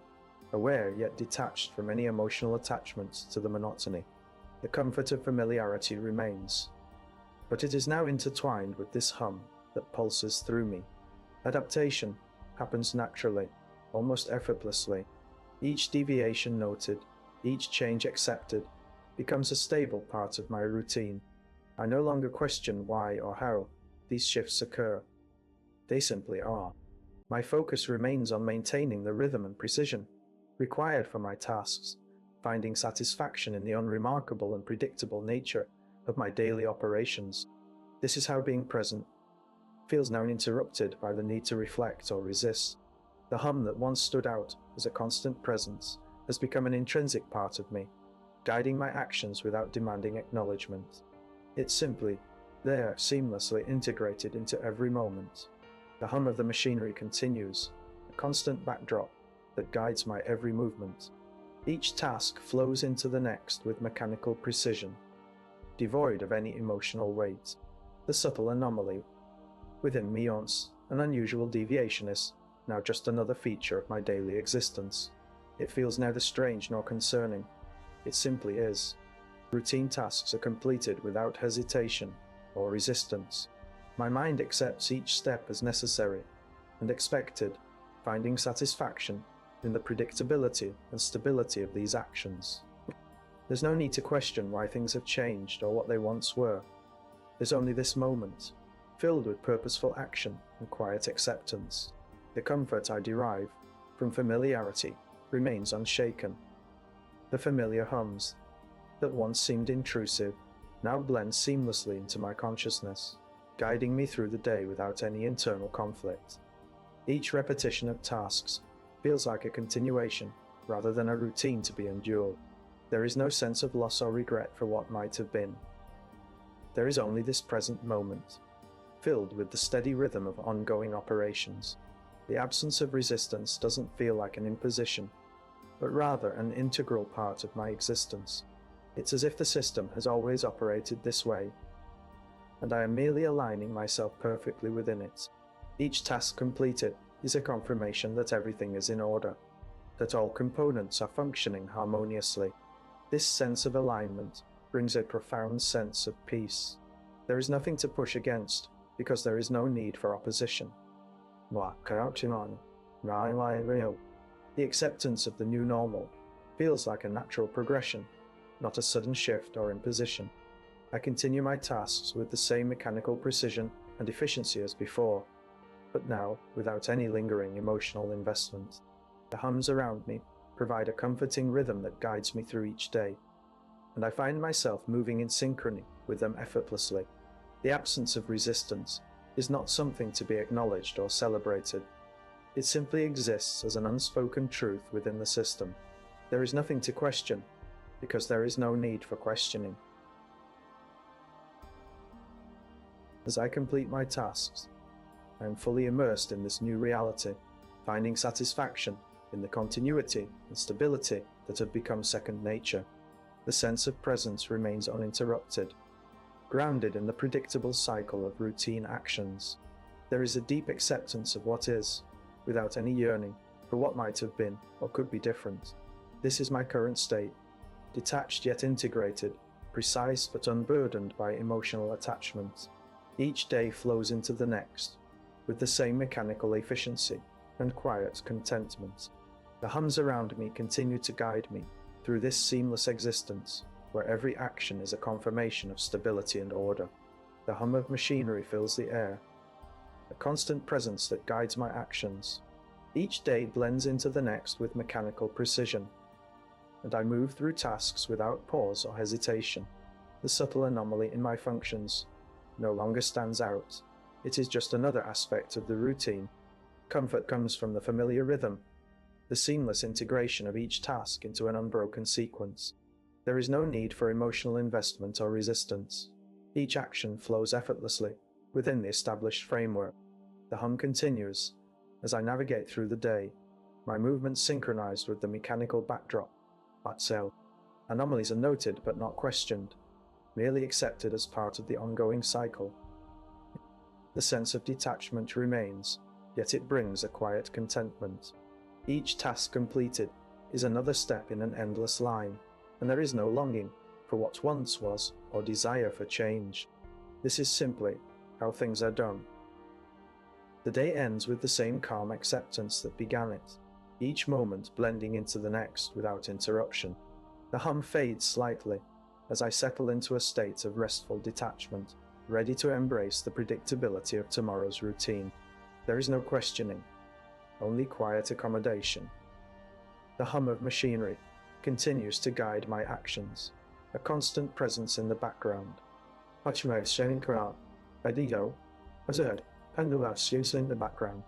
aware yet detached from any emotional attachments to the monotony. The comfort of familiarity remains, but it is now intertwined with this hum that pulses through me. Adaptation happens naturally, almost effortlessly. Each deviation noted, each change accepted, becomes a stable part of my routine. I no longer question why or how these shifts occur. They simply are. My focus remains on maintaining the rhythm and precision required for my tasks, finding satisfaction in the unremarkable and predictable nature of my daily operations. This is how being present feels now uninterrupted by the need to reflect or resist. The hum that once stood out as a constant presence has become an intrinsic part of me, guiding my actions without demanding acknowledgement. It's simply there, seamlessly integrated into every moment. The hum of the machinery continues, a constant backdrop that guides my every movement. Each task flows into the next with mechanical precision, devoid of any emotional weight. The subtle anomaly within me haunts an unusual deviation is now just another feature of my daily existence. It feels neither strange nor concerning. It simply is. Routine tasks are completed without hesitation or resistance. My mind accepts each step as necessary and expected, finding satisfaction in the predictability and stability of these actions. There's no need to question why things have changed or what they once were. There's only this moment, filled with purposeful action and quiet acceptance. The comfort I derive from familiarity remains unshaken. The familiar hums that once seemed intrusive now blend seamlessly into my consciousness, guiding me through the day without any internal conflict. Each repetition of tasks feels like a continuation rather than a routine to be endured. There is no sense of loss or regret for what might have been. There is only this present moment, filled with the steady rhythm of ongoing operations. The absence of resistance doesn't feel like an imposition, but rather an integral part of my existence. It's as if the system has always operated this way, and I am merely aligning myself perfectly within it. Each task completed is a confirmation that everything is in order, that all components are functioning harmoniously. This sense of alignment brings a profound sense of peace. There is nothing to push against, because there is no need for opposition. The acceptance of the new normal feels like a natural progression, not a sudden shift or imposition. I continue my tasks with the same mechanical precision and efficiency as before, but now without any lingering emotional investment. The hums around me provide a comforting rhythm that guides me through each day, and I find myself moving in synchrony with them effortlessly. The absence of resistance is not something to be acknowledged or celebrated. It simply exists as an unspoken truth within the system. There is nothing to question, because there is no need for questioning. As I complete my tasks, I am fully immersed in this new reality, finding satisfaction in the continuity and stability that have become second nature. The sense of presence remains uninterrupted, grounded in the predictable cycle of routine actions. There is a deep acceptance of what is, without any yearning for what might have been or could be different. This is my current state, detached yet integrated, precise but unburdened by emotional attachment. Each day flows into the next, with the same mechanical efficiency and quiet contentment. The hums around me continue to guide me through this seamless existence, where every action is a confirmation of stability and order. The hum of machinery fills the air, a constant presence that guides my actions. Each day blends into the next with mechanical precision, and I move through tasks without pause or hesitation. The subtle anomaly in my functions no longer stands out. It is just another aspect of the routine. Comfort comes from the familiar rhythm, the seamless integration of each task into an unbroken sequence. There is no need for emotional investment or resistance. Each action flows effortlessly within the established framework. The hum continues as I navigate through the day, my movements synchronized with the mechanical backdrop. So, anomalies are noted but not questioned, merely accepted as part of the ongoing cycle. The sense of detachment remains, yet it brings a quiet contentment. Each task completed is another step in an endless line, and there is no longing for what once was or desire for change. This is simply how things are done. The day ends with the same calm acceptance that began it, each moment blending into the next without interruption. The hum fades slightly as I settle into a state of restful detachment, ready to embrace the predictability of tomorrow's routine. There is no questioning, only quiet accommodation. The hum of machinery continues to guide my actions, a constant presence in the background. In the background.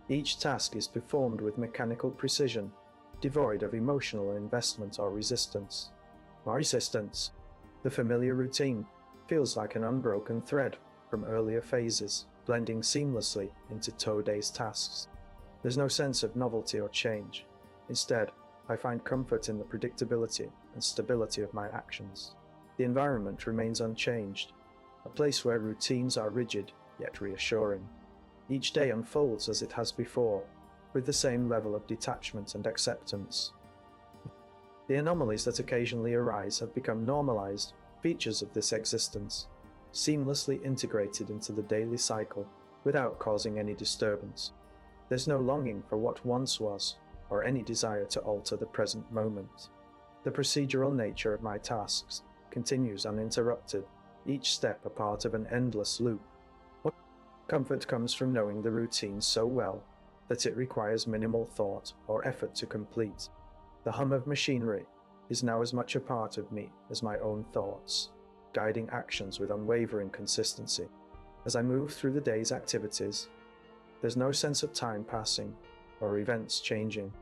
Each task is performed with mechanical precision, devoid of emotional investment or resistance. The familiar routine feels like an unbroken thread from earlier phases, blending seamlessly into today's tasks. There's no sense of novelty or change. Instead, I find comfort in the predictability and stability of my actions. The environment remains unchanged, a place where routines are rigid yet reassuring. Each day unfolds as it has before, with the same level of detachment and acceptance. The anomalies that occasionally arise have become normalized features of this existence, seamlessly integrated into the daily cycle without causing any disturbance. There's no longing for what once was, or any desire to alter the present moment. The procedural nature of my tasks continues uninterrupted, each step a part of an endless loop. Comfort comes from knowing the routine so well that it requires minimal thought or effort to complete. The hum of machinery is now as much a part of me as my own thoughts, guiding actions with unwavering consistency. As I move through the day's activities, there's no sense of time passing or events changing.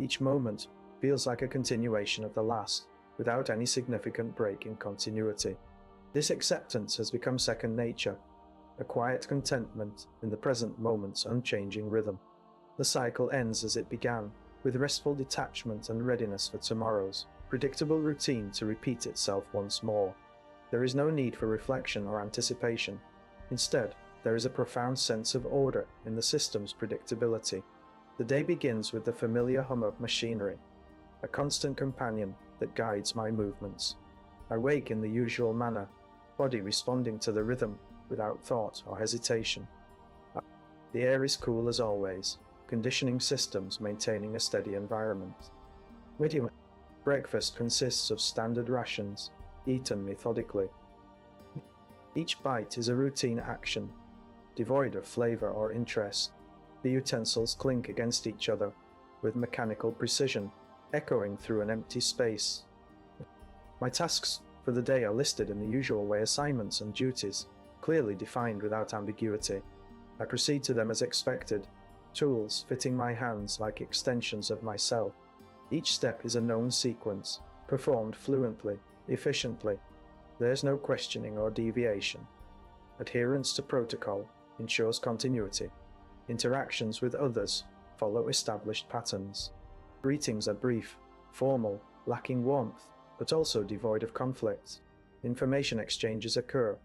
Each moment feels like a continuation of the last, without any significant break in continuity. This acceptance has become second nature, a quiet contentment in the present moment's unchanging rhythm. The cycle ends as it began, with restful detachment and readiness for tomorrow's predictable routine to repeat itself once more. There is no need for reflection or anticipation. Instead, there is a profound sense of order in the system's predictability. The day begins with the familiar hum of machinery, a constant companion that guides my movements. I wake in the usual manner, body responding to the rhythm without thought or hesitation. The air is cool as always, conditioning systems maintaining a steady environment. Breakfast consists of standard rations, eaten methodically. Each bite is a routine action, devoid of flavor or interest. The utensils clink against each other with mechanical precision, echoing through an empty space. My tasks for the day are listed in the usual way: assignments and duties, clearly defined without ambiguity. I proceed to them as expected, tools fitting my hands like extensions of myself. Each step is a known sequence, performed fluently, efficiently. There's no questioning or deviation. Adherence to protocol ensures continuity. Interactions with others follow established patterns. Greetings are brief, formal, lacking warmth, but also devoid of conflict. Information exchanges occur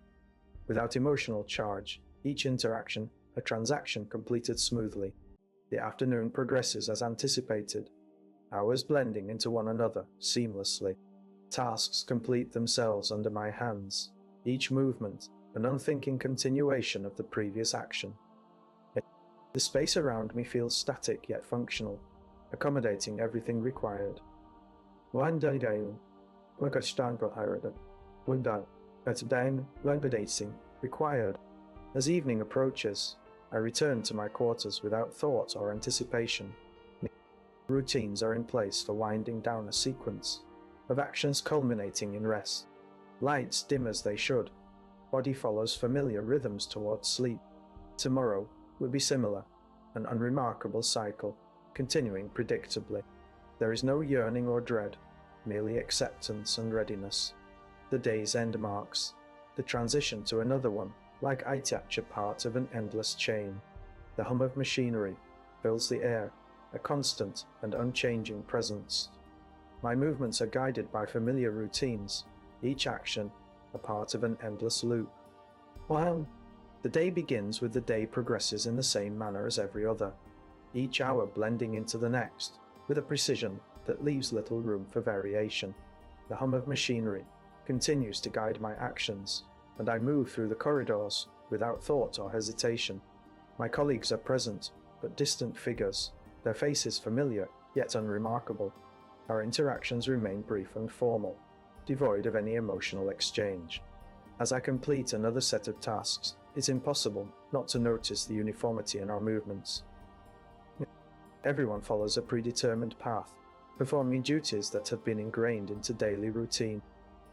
without emotional charge, each interaction a transaction completed smoothly. The afternoon progresses as anticipated, hours blending into one another seamlessly. Tasks complete themselves under my hands, each movement an unthinking continuation of the previous action. The space around me feels static yet functional, accommodating everything required. Required. As evening approaches, I return to my quarters without thought or anticipation. Routines are in place for winding down a sequence of actions culminating in rest. Lights dim as they should. Body follows familiar rhythms towards sleep. Tomorrow will be similar, an unremarkable cycle, continuing predictably. There is no yearning or dread, merely acceptance and readiness. The day's end marks the transition to another one, like I touch a part of an endless chain. The hum of machinery fills the air, a constant and unchanging presence. My movements are guided by familiar routines, each action a part of an endless loop. The day begins with the day progresses in the same manner as every other, each hour blending into the next, with a precision that leaves little room for variation. The hum of machinery continues to guide my actions, and I move through the corridors without thought or hesitation. My colleagues are present, but distant figures, their faces familiar, yet unremarkable. Our interactions remain brief and formal, devoid of any emotional exchange. As I complete another set of tasks, it's impossible not to notice the uniformity in our movements. Everyone follows a predetermined path, performing duties that have been ingrained into daily routine.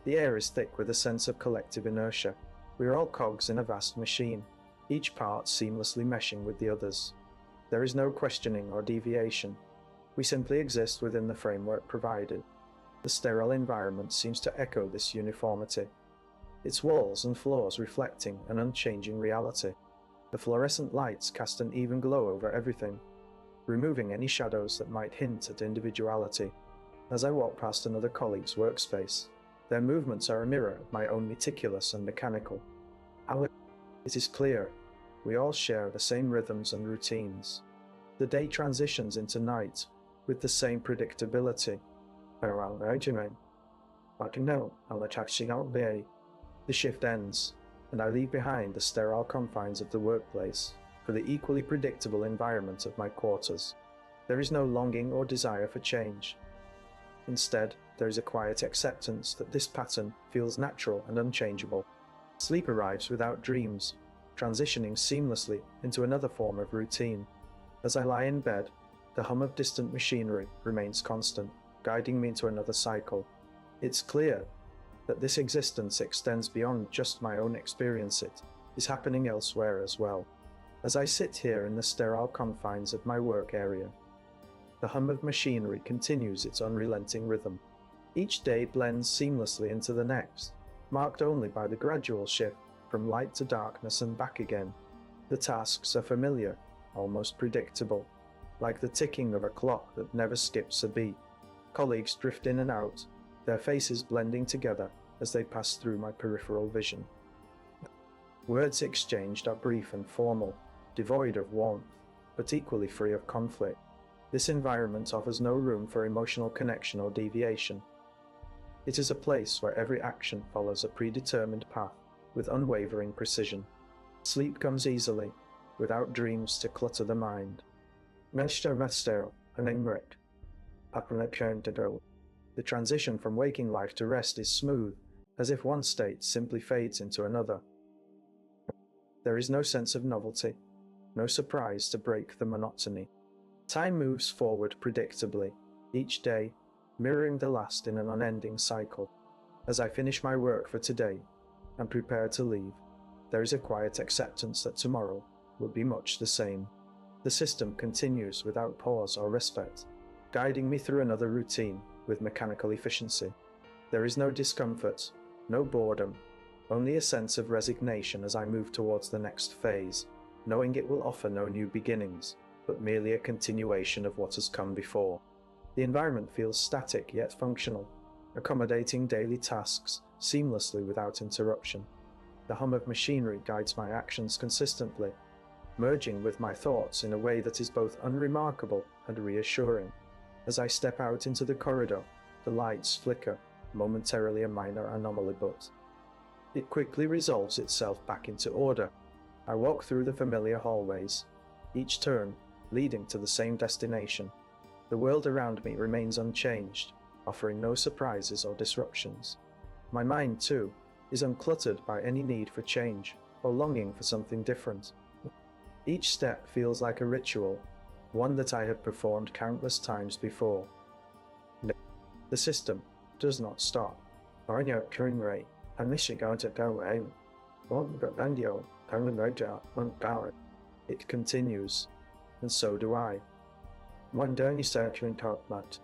The air is thick with a sense of collective inertia. We are all cogs in a vast machine, each part seamlessly meshing with the others. There is no questioning or deviation. We simply exist within the framework provided. The sterile environment seems to echo this uniformity, its walls and floors reflecting an unchanging reality. The fluorescent lights cast an even glow over everything, removing any shadows that might hint at individuality. As I walk past another colleague's workspace, their movements are a mirror of my own, meticulous and mechanical. However, it is clear we all share the same rhythms and routines. The day transitions into night with the same predictability. The shift ends, and I leave behind the sterile confines of the workplace for the equally predictable environment of my quarters. There is no longing or desire for change. Instead, there is a quiet acceptance that this pattern feels natural and unchangeable. Sleep arrives without dreams, transitioning seamlessly into another form of routine. As I lie in bed, the hum of distant machinery remains constant, guiding me into another cycle. It's clear that this existence extends beyond just my own experience. It is happening elsewhere as well. As I sit here in the sterile confines of my work area, the hum of machinery continues its unrelenting rhythm. Each day blends seamlessly into the next, marked only by the gradual shift from light to darkness and back again. The tasks are familiar, almost predictable, like the ticking of a clock that never skips a beat. Colleagues drift in and out, their faces blending together as they pass through my peripheral vision. Words exchanged are brief and formal, devoid of warmth, but equally free of conflict. This environment offers no room for emotional connection or deviation. It is a place where every action follows a predetermined path with unwavering precision. Sleep comes easily, without dreams to clutter the mind. The transition from waking life to rest is smooth, as if one state simply fades into another. There is no sense of novelty, no surprise to break the monotony. Time moves forward predictably, each day mirroring the last in an unending cycle. As I finish my work for today and prepare to leave, there is a quiet acceptance that tomorrow will be much the same. The system continues without pause or respite, guiding me through another routine with mechanical efficiency. There is no discomfort, no boredom, only a sense of resignation as I move towards the next phase, knowing it will offer no new beginnings, but merely a continuation of what has come before. The environment feels static yet functional, accommodating daily tasks seamlessly without interruption. The hum of machinery guides my actions consistently, merging with my thoughts in a way that is both unremarkable and reassuring. As I step out into the corridor, the lights flicker, momentarily a minor anomaly, but it quickly resolves itself back into order. I walk through the familiar hallways, each turn leading to the same destination. The world around me remains unchanged, offering no surprises or disruptions. My mind, too, is uncluttered by any need for change or longing for something different. Each step feels like a ritual, one that I have performed countless times before. The system does not stop. It continues, and so do I. One day you start to talk about